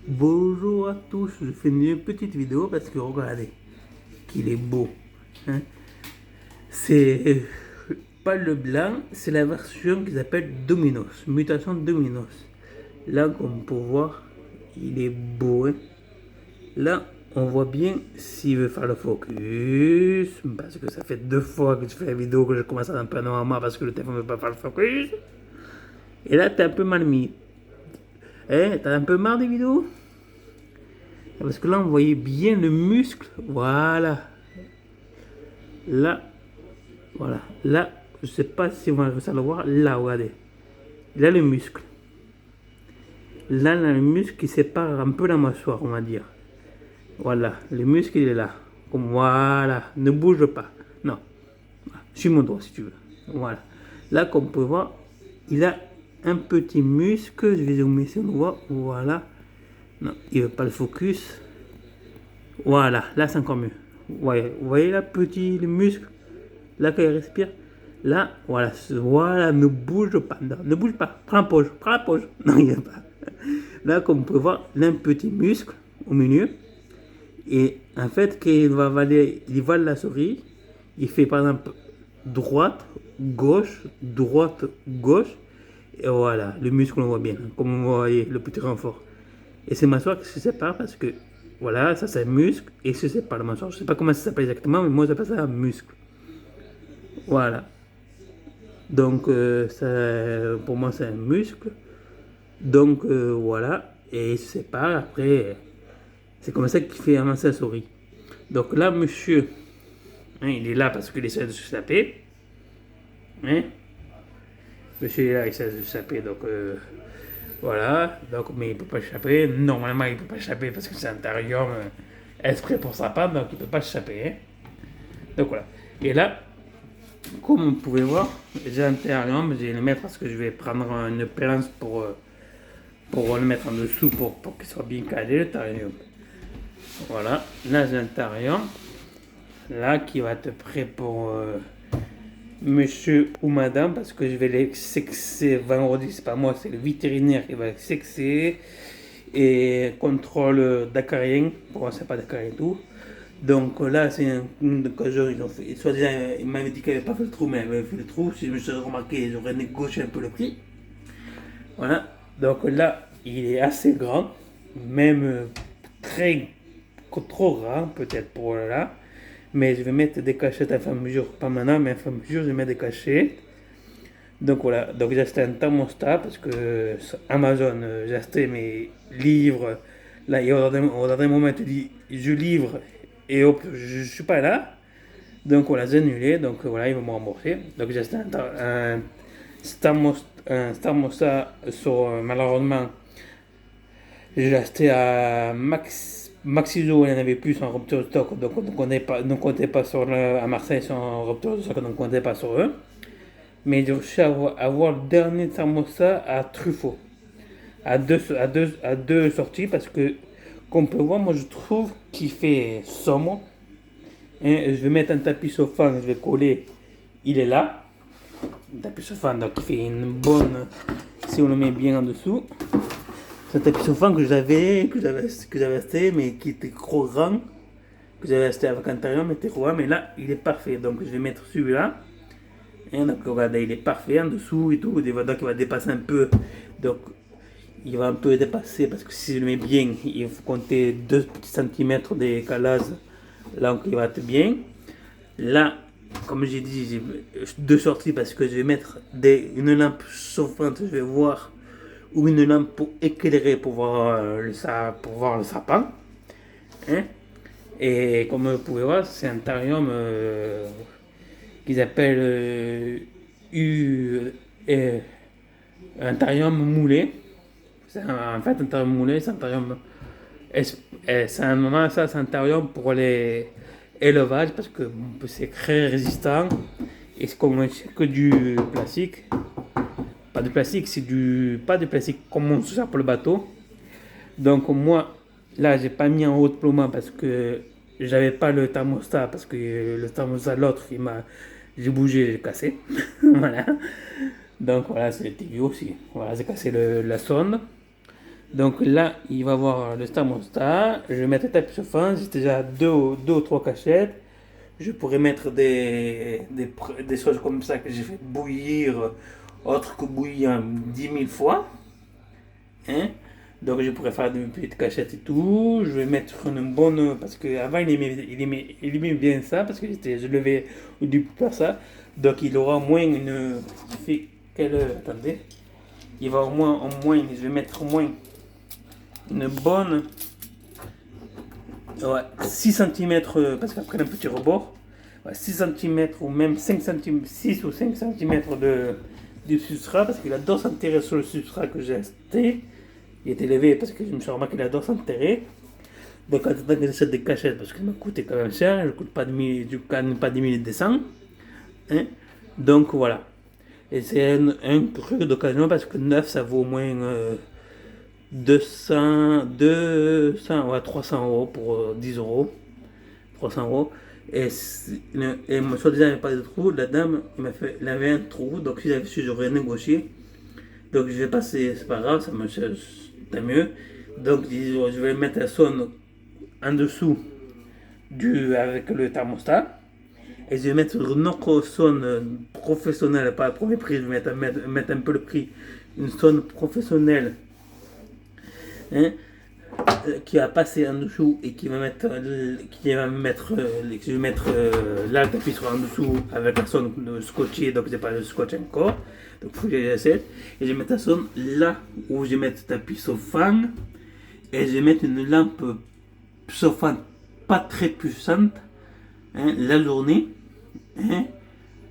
Bonjour à tous, je fais une petite vidéo parce que regardez qu'il est beau. Hein. C'est pas le blanc, c'est la version qu'ils appellent Dominos, mutation Dominos. Là, comme on peut voir, il est beau. Hein. Là, on voit bien s'il veut faire le focus, parce que ça fait 2 fois que je fais la vidéo que je commence à un peu normalement parce que le téléphone ne veut pas faire le focus. Et là, t'es un peu mal mis. Hein, t'as un peu marre des vidéos? Parce que là, on voyait bien le muscle. Voilà. Là, voilà. Là, je sais pas si on va réussir à le voir. Là, regardez. Là, le muscle. Là, le muscle qui sépare un peu la mâchoire, on va dire. Voilà. Le muscle, il est là. Comme voilà. Ne bouge pas. Non. Suis mon doigt si tu veux. Voilà. Là, comme on peut voir, il a un petit muscle. Je vais zoomer si on le voit. Voilà. Non, il veut pas le focus. Voilà. Là, c'est encore mieux. Ouais, vous voyez là, petit le muscle, là quand il respire, là, voilà, voilà, ne bouge pas, non, ne bouge pas, prends la pause, non, il n'y a pas. Là, comme vous pouvez voir, il a un petit muscle au milieu, et en fait, quand il vale la souris, il fait par exemple droite, gauche, et voilà, le muscle on voit bien, comme vous voyez, le petit renfort. Et c'est mâchoire qui se sépare parce que, voilà, ça c'est un muscle et se sépare le mâchoire. Je sais pas comment ça s'appelle exactement, mais moi j'appelle ça un muscle. Voilà. Donc, ça, pour moi, c'est un muscle. Donc, voilà. Et il se sépare. Après, c'est comme ça qu'il fait avancer la souris. Donc là, monsieur, hein, il est là parce qu'il essaie de se saper. Hein? Monsieur est là, il essaie de se saper. Donc, voilà. Donc, mais il ne peut pas échapper. Normalement, il ne peut pas échapper parce que c'est un terrarium exprès pour sa part. Donc, il ne peut pas échapper. Hein? Donc, voilà. Et là, comme vous pouvez voir, j'ai un terrarium. Je vais le mettre parce que je vais prendre une planche pour le mettre en dessous pour qu'il soit bien calé le terrarium. Voilà, là j'ai un terrarium là qui va être prêt pour monsieur ou madame parce que je vais les sexer vendredi, c'est pas moi, c'est le vétérinaire qui va les sexer et contrôle d'acarien, pour moi c'est pas d'acarien et tout. Donc là c'est une occasion, ils ont fait, soit disant il m'avait dit qu'il n'avait pas fait le trou mais il avait fait le trou, si je me suis remarqué j'aurais négocié un peu le prix. Voilà. Donc là, il est assez grand, même très trop grand peut-être pour là. Mais je vais mettre des cachettes à fur et à mesure, pas maintenant, mais à fur et à mesure, je vais mettre des cachettes. Donc voilà, donc j'ai acheté un thermostat parce que sur Amazon, j'ai acheté mes livres. Là, et au dernier moment, tu dis je livre et hop, je suis pas là. Donc voilà, j'ai annulé, donc voilà, ils vont me rembourser. Donc j'ai acheté un thermostat sur, malheureusement, j'ai acheté à Maxiso, il y en avait plus en rupture de stock, donc on ne comptait pas sur à Marseille, sur en rupture de stock, donc on ne comptait pas sur eux. Mais j'ai réussi à avoir le dernier thermostat à Truffaut, à deux sorties, parce que, comme on peut voir, moi je trouve qu'il fait sombre. Et je vais mettre un tapis chauffant, je vais coller, il est là. Un tapis chauffant, donc il fait une bonne, si on le met bien en dessous. C'est un tapis chauffant que j'avais acheté, mais qui était trop grand. Que j'avais acheté avec intérieur, mais était trop grand. Mais là, il est parfait. Donc, je vais mettre celui-là. Et donc, regardez, il est parfait en dessous et tout. Donc, il va dépasser un peu. Donc, il va un peu dépasser parce que si je le mets bien, il faut compter 2 petits centimètres de décalage. Là, donc, il va être bien. Là, comme j'ai dit, j'ai 2 sorties parce que je vais mettre une lampe chauffante. Je vais voir ou une lampe pour éclairer pour voir le sapin. Hein. Et comme vous pouvez voir, c'est un terrarium qu'ils appellent un terrarium moulé. En fait un terrarium moulé, c'est un terrarium. C'est un moment, ça, c'est un terrarium pour les élevages parce que c'est très résistant. Et c'est comme c'est que du plastique. Pas de plastique, c'est du. Pas de plastique comme on se sert pour le bateau. Donc moi, là, j'ai pas mis en haut de plombant parce que j'avais pas le thermostat, parce que le thermostat, l'autre, j'ai bougé, j'ai cassé. Voilà. Donc voilà, c'est le TV aussi. Voilà, j'ai cassé la sonde. Donc là, il va avoir le thermostat. Je vais mettre le tapis chauffant. J'ai déjà deux ou trois cachettes. Je pourrais mettre des choses comme ça que j'ai fait bouillir, autre que bouillir 10 000 fois. Hein? Donc je pourrais faire des petites cachettes et tout. Je vais mettre une bonne. Parce qu'avant il aimait bien ça, parce que je levais au début pour ça. Donc il aura au moins une. Il fait quelle heure? Attendez. Il va au moins, je vais mettre au moins une bonne. Ouais, 6 cm, parce qu'après un petit rebord. Ouais, 6 cm ou même 5 cm, 6 ou 5 cm de substrat, parce qu'il adore s'enterrer sur le substrat que j'ai acheté. Il est élevé parce que je me suis remarqué qu'il adore s'enterrer. Donc, en attendant que j'achète des cachettes, parce que ça m'a coûté quand même cher, je ne coûte pas je gagne pas 10 200. Hein? Donc, voilà. Et c'est un truc d'occasion parce que neuf, ça vaut au moins 200, ouais, 300 euros pour 10 euros. 300 euros. Et moi, soit disant, il n'y avait pas de trou. La dame, il avait un trou. Donc, si j'avais su, j'aurais négocié. Donc, je vais passer, c'est pas grave, ça me cherche, tant mieux. Donc, je vais mettre la sonne en dessous avec le thermostat. Et je vais mettre une autre sonne professionnelle, pas le premier prix, je vais mettre un peu le prix. Une sonne professionnelle, hein, qui va passer en dessous et qui va mettre, je vais mettre là le tapis sera en dessous avec la sonne scotchée, donc c'est pas le scotch encore. Donc il faut que j'essaie. Et je vais mettre la sonne là où je vais mettre le tapis chauffant. Et je vais mettre une lampe chauffante pas très puissante, hein, la journée. Hein.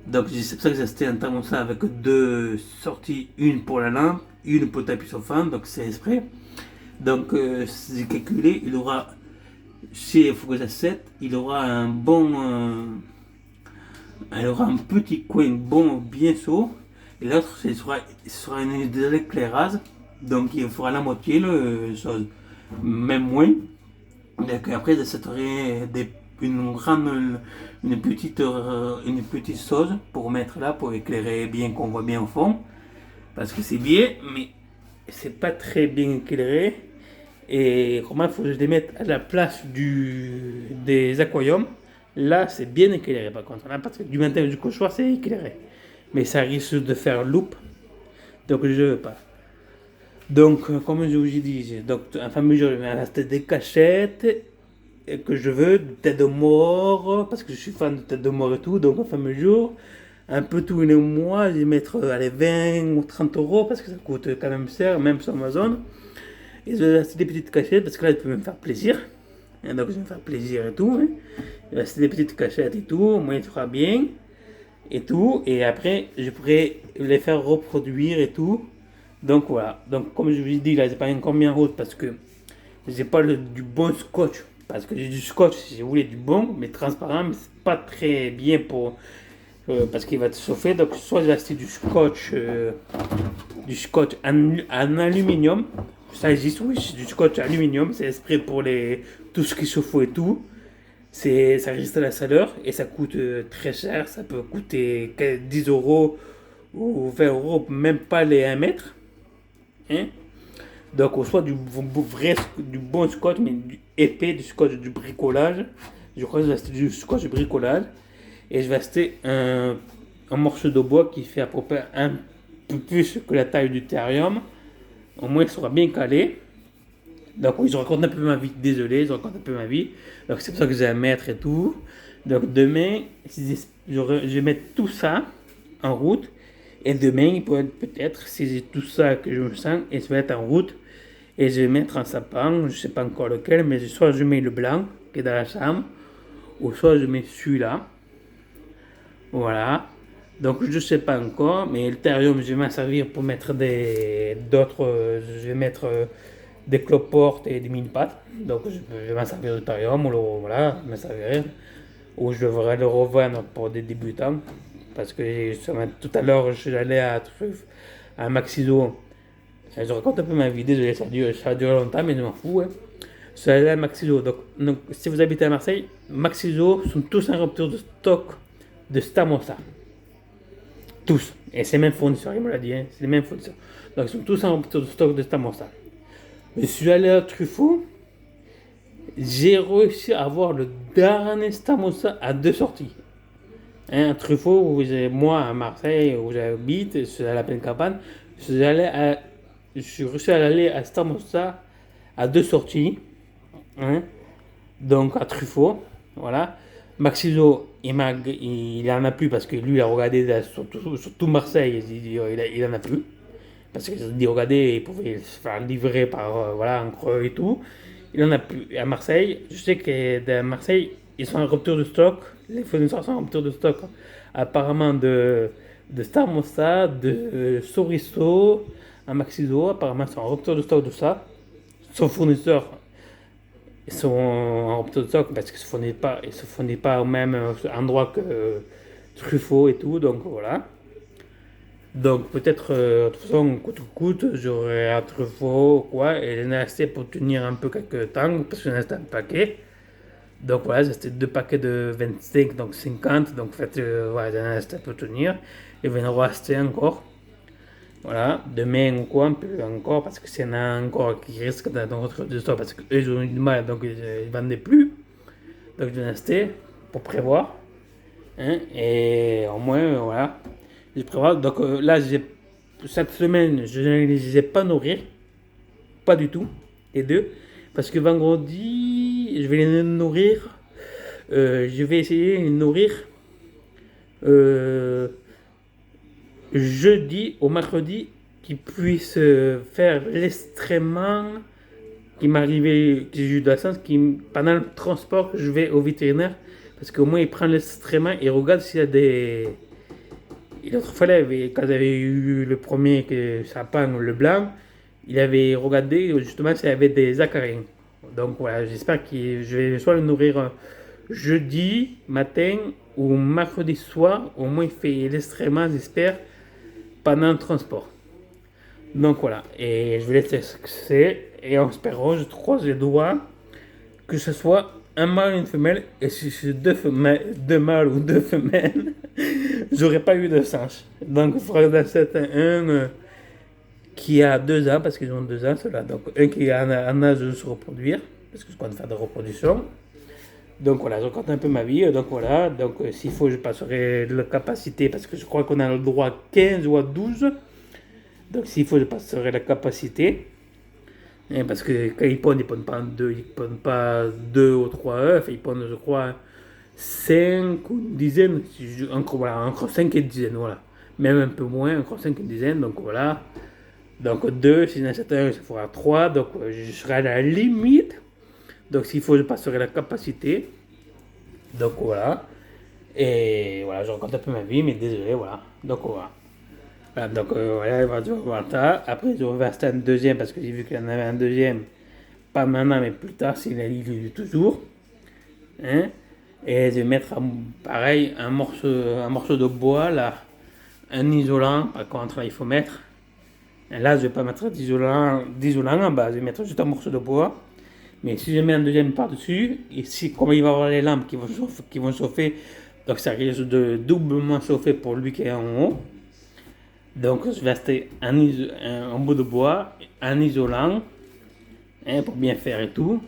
Donc c'est pour ça que j'ai acheté un thermostat avec deux sorties, une pour la lampe, une pour le tapis chauffant, donc c'est exprès. Donc si j'ai calculé, il faut que j'achète, il aura un bon, il aura un petit coin bon, bien chaud, et l'autre ce sera de l'éclairage, donc il fera la moitié, chose, même moins. Donc après j'achèterai une petite chose pour mettre là, pour éclairer bien, qu'on voit bien au fond, parce que c'est bien, mais c'est pas très bien éclairé. Et comment il faut que je les mette à la place des aquariums. Là, c'est bien éclairé par contre. Là, parce que du matin jusqu'au soir, c'est éclairé. Mais ça risque de faire loupe. Donc, je ne veux pas. Donc, comme je vous ai dit, donc, en famille, je vais acheter des cachettes que je veux, de tête de mort, parce que je suis fan de tête de mort et tout. Donc, en famille, jour, un peu tous les mois, je vais mettre 20 ou 30 euros, parce que ça coûte quand même cher, même sur Amazon. Et je vais acheter des petites cachettes parce que là, je peux me faire plaisir. Et donc, je vais me faire plaisir et tout. Hein. Je vais acheter des petites cachettes et tout. Au moins, il sera bien. Et tout. Et après, je pourrais les faire reproduire et tout. Donc, voilà. Donc, comme je vous ai dit, là, j'ai pas encore mis en route parce que j'ai pas du bon scotch. Parce que j'ai du scotch, si vous voulez, du bon, mais transparent. Mais c'est pas très bien pour. Parce qu'il va te chauffer. Donc, soit j'ai acheté du scotch en aluminium. Ça existe, oui, du scotch aluminium, c'est exprès pour tout ce qui chauffe et tout. Ça résiste à la chaleur et ça coûte très cher. Ça peut coûter 10 euros ou 20 euros, même pas les 1 mètre. Hein? Donc, on soit du bon scotch, mais du épais, du scotch du bricolage. Je crois que je vais acheter du scotch du bricolage. Et je vais acheter un morceau de bois qui fait à peu près un peu plus que la taille du terrarium. Au moins, il sera bien calé. Donc, oui, je raconte un peu ma vie. Désolé, je raconte un peu ma vie. Donc, c'est pour ça que j'ai un mètre et tout. Donc, demain, je vais mettre tout ça en route. Et demain, il pourrait peut-être, si j'ai tout ça que je me sens, et je vais être en route. Et je vais mettre un sapin, je ne sais pas encore lequel, mais soit je mets le blanc qui est dans la chambre, ou soit je mets celui-là. Voilà. Donc je ne sais pas encore, mais le terrarium, je vais m'en servir pour mettre d'autres. Je vais mettre des cloportes et des mini-pattes. Donc je vais m'en servir du terrarium, ou voilà, je m'en servirai. Ou je devrais le revendre pour des débutants. Parce que tout à l'heure, je suis allé à Maxiso. Je raconte un peu ma vie, désolé, ça dure longtemps, mais je m'en fous. Hein. Je suis allé à Maxiso. Donc si vous habitez à Marseille, Maxiso sont tous en rupture de stock de thermostat. Tous. Et c'est les mêmes fournisseurs, il me l'a dit, hein. C'est les mêmes fournisseurs. Donc ils sont tous en rupture de stock de thermostat. Je suis allé à Truffaut, j'ai réussi à avoir le dernier Stamosa à 2 sorties. Hein, à Truffaut, moi à Marseille, où j'habite, je suis à la Plaine-Campagne, je suis réussi à aller à Stamosa à 2 sorties. Hein, donc à Truffaut, voilà. Maxiso, il en a plus parce que lui, il a regardé sur tout Marseille, il en a plus. Parce que dit regardez, il pouvait se faire livrer par voilà, en creux et tout. Il en a plus. À Marseille, je sais que à Marseille, ils sont en rupture de stock. Les fournisseurs sont en rupture de stock. Apparemment de Star Mossa, de Soriso, à Maxiso, apparemment ils sont en rupture de stock de ça. Son fournisseur, ils sont en rupture de stock parce qu'ils ne se fournissent pas au même endroit que Truffaut et tout. Donc voilà. Donc peut-être, de toute façon, coûte que coûte, j'aurai à Truffaut, quoi, et j'en ai assez pour tenir un peu quelques temps, parce que j'en ai acheté un paquet. Donc voilà, j'ai acheté 2 paquets de 25, donc 50, donc en fait, voilà, j'en ai acheté pour tenir. Il va en rester encore. Voilà, demain ou quoi, un peu encore, parce que s'il y en a encore qui risquent d'être dans notre store, parce qu'eux, ils ont eu du mal, donc ils ne vendaient plus. Donc j'en ai acheté pour prévoir. Hein, et au moins, voilà. Je prévois. Donc là, cette semaine, je ne les ai pas nourrir. Pas du tout. Les deux. Parce que vendredi, je vais les nourrir. Je vais essayer de les nourrir euh, jeudi au mercredi qu'ils puissent faire l'extrêmement qui m'est arrivé, que j'ai eu de la chance, pendant le transport, je vais au vétérinaire. Parce qu'au moins, il prend l'extrêmement et regarde s'il y a des. Et l'autre fois, quand j'avais eu le premier sapin, le blanc, il avait regardé justement s'il y avait des acariens. Donc voilà, j'espère que je vais soit le nourrir jeudi matin ou mercredi soir. Au moins, il fait l'extrêmement, j'espère, pendant le transport. Donc voilà, et je vais laisser ce que c'est. Et en espérant, je croise les doigts, que ce soit un mâle et une femelle. Et si c'est deux mâles ou 2 femelles, j'aurais pas eu de singe. Donc il faudrait d'acheter qui a 2 ans, parce qu'ils ont 2 ans, ceux-là. Donc un qui est en âge de se reproduire, parce que je compte faire de reproduction. Donc voilà, je compte un peu ma vie. Donc voilà, donc s'il faut, je passerai la capacité, parce que je crois qu'on a le droit à 15 ou à 12. Donc s'il faut, je passerai la capacité. Parce que quand ils pondent pas deux, ils pondent pas 2 ou 3 œufs, ils pondent, je crois, 5 ou une dizaine, entre, voilà, entre 5 et 10, voilà. Même un peu moins, entre 5 et une dizaine, donc voilà. Donc 2, si j'en achète un, ça fera 3, donc je serai à la limite. Donc s'il faut, je passerai la capacité. Donc voilà. Et voilà, je raconte un peu ma vie, mais désolé, voilà. Donc voilà. Voilà, donc voilà, on va voir ça. Après, je vais acheter un deuxième parce que j'ai vu qu'il y en avait un deuxième. Pas maintenant, mais plus tard, s'il est toujours. Hein? Et je vais mettre pareil un morceau de bois là, un isolant. Par contre, là, il faut mettre. Et là, je vais pas mettre d'isolant en bas, je vais mettre juste un morceau de bois. Mais si je mets un deuxième par-dessus, ici, comme il va y avoir les lampes qui vont chauffer, donc ça risque de doublement chauffer pour lui qui est en haut. Donc je vais acheter un bout de bois, un isolant, hein, pour bien faire et tout.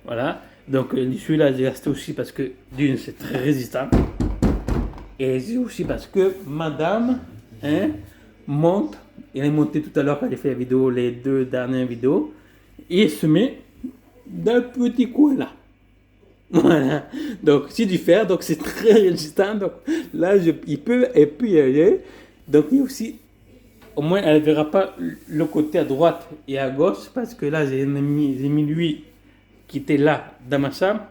Voilà. Donc celui-là, j'ai acheté aussi parce que d'une, c'est très résistant. Et c'est aussi parce que madame, hein, monte. Elle est montée tout à l'heure quand j'ai fait la vidéo, les 2 dernières vidéos. Et se met d'un petit coin là. Voilà. Donc c'est du fer, donc c'est très résistant. Donc là, il peut et puis y aller. Donc il y a aussi, au moins elle ne verra pas le côté à droite et à gauche, parce que là j'ai mis lui qui était là dans ma chambre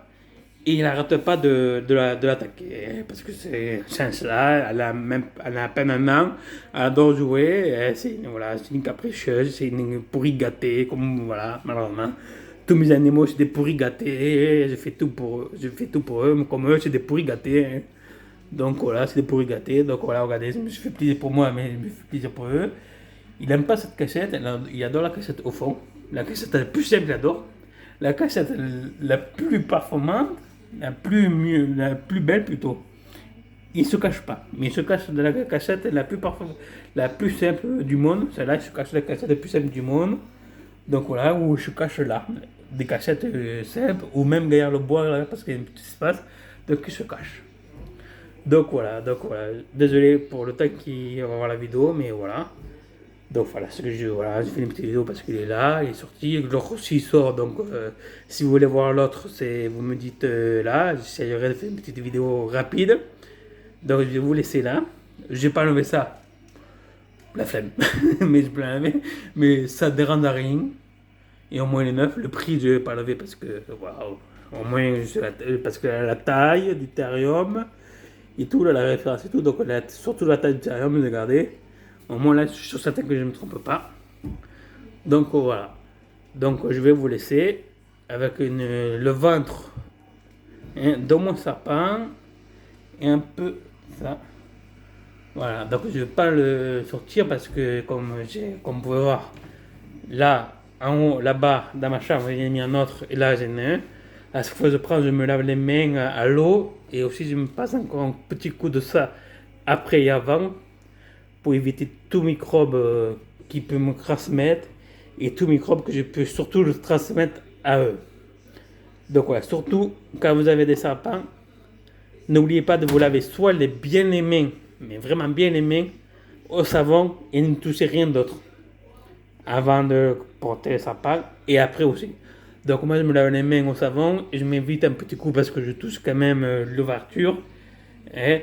et il n'arrête pas de l'attaquer, parce que c'est là, elle a à peine un an, elle adore jouer, voilà, c'est une capricieuse, c'est une pourri gâtée, comme voilà, malheureusement. Tous mes animaux, c'est des pourris gâtés, je fais tout pour eux, mais comme eux, c'est des pourris gâtés. Hein. Donc voilà, c'est des pourris gâtés. Donc voilà, regardez, je me suis fait plaisir pour moi, mais je me fais plaisir pour eux. Il n'aime pas cette cachette, il adore la cachette au fond. La cachette la plus simple, il adore. La cachette la plus performante, la plus belle plutôt. Il ne se cache pas, mais il se cache de la cachette la plus simple du monde. Celle-là, il se cache de la cachette la plus simple du monde. Donc voilà, où je cache là, des cachettes simples, ou même derrière le bois, là, parce qu'il y a un petit espace, donc je cache. Donc voilà, désolé pour le temps qui va voir la vidéo, mais voilà. Donc voilà, ce que voilà, j'ai fait une petite vidéo parce qu'il est là, il est sorti, l'autre aussi il sort, donc si vous voulez voir l'autre, vous me dites là, j'essaierai de faire une petite vidéo rapide. Donc je vais vous laisser là, je vais pas enlever ça, la flemme, mais je peux l'enlever, mais ça ne dérange à rien. Et au moins les neufs, le prix je vais pas lever parce que, waouh, au moins parce que la taille du thérium et tout, là, la référence et tout, donc surtout la taille du thérium, regardez. Au moins là, je suis certain que je ne me trompe pas. Donc voilà. Donc je vais vous laisser avec le ventre hein, de mon sapin et un peu ça. Voilà, donc je ne vais pas le sortir parce que comme vous pouvez voir, là, en haut, là-bas, dans ma chambre, j'ai mis un autre et là j'en ai un. À chaque fois que je prends, je me lave les mains à l'eau et aussi je me passe encore un petit coup de ça après et avant pour éviter tout microbe qui peut me transmettre et tout microbe que je peux surtout le transmettre à eux. Donc voilà, surtout quand vous avez des sapins, n'oubliez pas de vous laver soit bien les mains, mais vraiment bien les mains, au savon et ne touchez rien d'autre avant de porter le sapin et après aussi. Donc moi je me lave les mains au savon et je m'évite un petit coup parce que je touche quand même l'ouverture. Et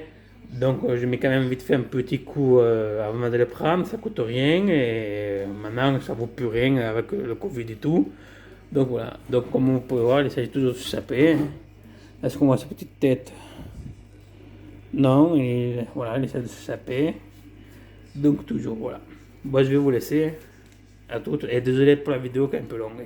donc je mets quand même vite fait un petit coup avant de le prendre, ça coûte rien et maintenant ça vaut plus rien avec le Covid et tout. Donc voilà, donc comme vous pouvez voir, il s'agit toujours de saper. Est-ce qu'on voit sa petite tête? Non, et voilà, il essaie de se saper. Donc toujours voilà. Moi je vais vous laisser à toutes et désolé pour la vidéo qui est un peu longue.